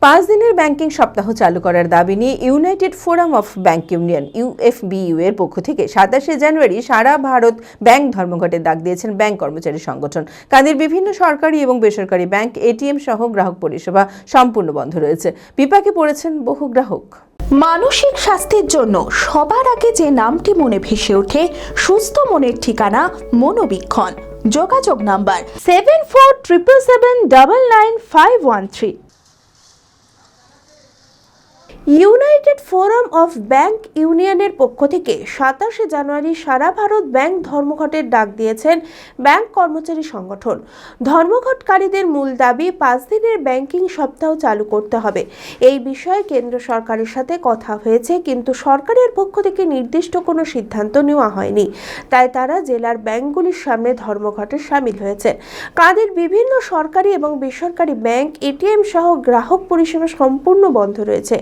5 দিনের ব্যাংকিং সপ্তাহ চালু করার দাবি নিয়ে United Forum of Bank Union UFBU এর পক্ষ থেকে 27 জানুয়ারি সারা ভারত ব্যাংক ধর্মঘটের ডাক দিয়েছেন ব্যাংক কর্মচারী সংগঠন। কাদের বিভিন্ন সরকারি এবং বেসরকারি ব্যাংক এটিএম সহ গ্রাহক পরিষেবা সম্পূর্ণ বন্ধ রয়েছে। বিপাকে পড়েছেন বহু গ্রাহক। মানসিক স্বাস্থ্যের জন্য সবার আগে যে নামটি মনে ভেসে ওঠে, সুস্থ মনের ঠিকানা মনোবীক্ষণ। যোগাযোগ number 7477799513। United Forum of bank ইউনিয়নের পক্ষ থেকে 27 জানুয়ারি সারা ভারত ব্যাংক ধর্মঘটের ডাক দিয়েছেন ব্যাংক কর্মচারী সংগঠন। ধর্মঘটকারীদের মূল দাবি 5 দিনের ব্যাংকিং সপ্তাহ চালু করতে হবে। এই বিষয়ে কেন্দ্র সরকারের সাথে কথা হয়েছে, কিন্তু সরকারের পক্ষ থেকে নির্দিষ্ট কোনো সিদ্ধান্ত নেওয়া হয়নি। তাই তারা জেলার ব্যাংকগুলির সামনে ধর্মঘটে সামিল হয়েছে। কাদের বিভিন্ন সরকারি এবং বেসরকারি ব্যাংক এটিএম সহ গ্রাহক পরিষেবা সম্পূর্ণ বন্ধ রয়েছে।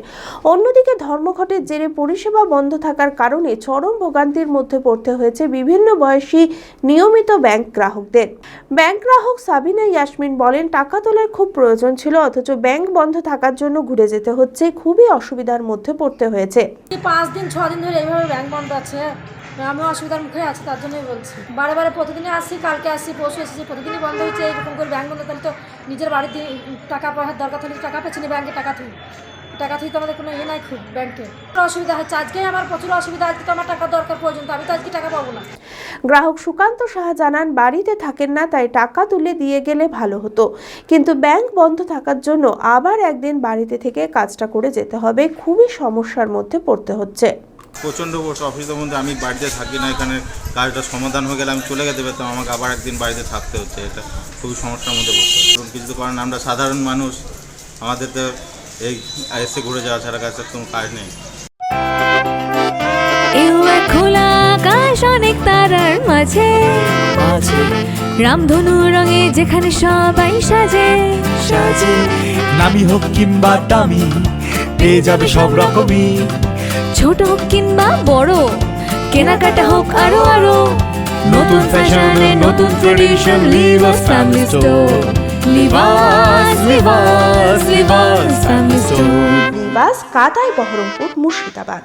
অন্যদিকে ধর্মঘটের জেরে পরিষেবা বন্ধ থাকার কারণে চরম ভোগান্তির মধ্যে পড়তে হয়েছে বিভিন্ন বয়সী নিয়মিত ব্যাংক গ্রাহকদের। ব্যাংক গ্রাহক সাবিনা ইয়াসমিন বলেন, টাকা তোলার খুব প্রয়োজন ছিল, অথচ ব্যাংক বন্ধ থাকার জন্য ঘুরে যেতে হচ্ছে। খুবই অসুবিধার মধ্যে পড়তে হয়েছে। 5 দিন 6 দিন ধরে এইভাবে ব্যাংক বন্ধ আছে, আমি অসুবিধার মুখে আছি, তার জন্যই বলছি। বারে বারে প্রতিদিনই আসছি, কালকে আসছি, পরশু এসেছি, প্রতিদিনই বন্ধ হচ্ছে। এরকম করে ব্যাংক বন্ধ তাহলে তো নিজের বাড়িতে টাকা পড়ার দরকার, হলে টাকা পেয়েছি না, ব্যাংকে টাকা থুই তো আমাদের কোনো ইয়ে নাই, খুব ব্যাংকে অসুবিধা হচ্ছে। আজকে আমার প্রচুর অসুবিধা, আজকে তো আমার টাকা দরকার প্রয়োজন, তো আমি তো আজকে টাকা পাবো না। গ্রাহক সুকান্ত সাহা জানান, বাড়িতে থাকেন না, তাই টাকা তুলে দিয়ে গেলে ভালো হতো, কিন্তু ব্যাংক বন্ধ থাকার জন্য আবার একদিন বাড়িতে থেকে কাজটা করে যেতে হবে। খুবই সমস্যার মধ্যে পড়তে হচ্ছে। প্রচণ্ড অফিসের মধ্যে আমি বাড়িতে থাকি না, এখানে কাজটা সমাধান হয়ে গেলে আমি চলে যেতে পারতাম, আমাকে আবার একদিন বাড়িতে থাকতে হচ্ছে। এটা খুবই সমস্যার মধ্যে পড়তে হচ্ছে। এবং কিছু তো কারণ আমরা সাধারণ মানুষ, আমাদের তো এই এসে ঘুরে যাওয়া ছাড়া কাজের কোনো কাজ নেই। খোলা আকাশ অনেক তারার মাঝে, রামধনু রঙে যেখানে সবাই সাজে। নামি হোক কিংবা দামি, পেয়ে যাবে সব রকমই। ছোট হোক কিংবা বড়, কেনাকাটা হোক আরো আরো। নতুন ফ্যাশনে নতুন tradition, Libas family store. Libas family store. Libas, Katai, Baharampur, Murshidabad.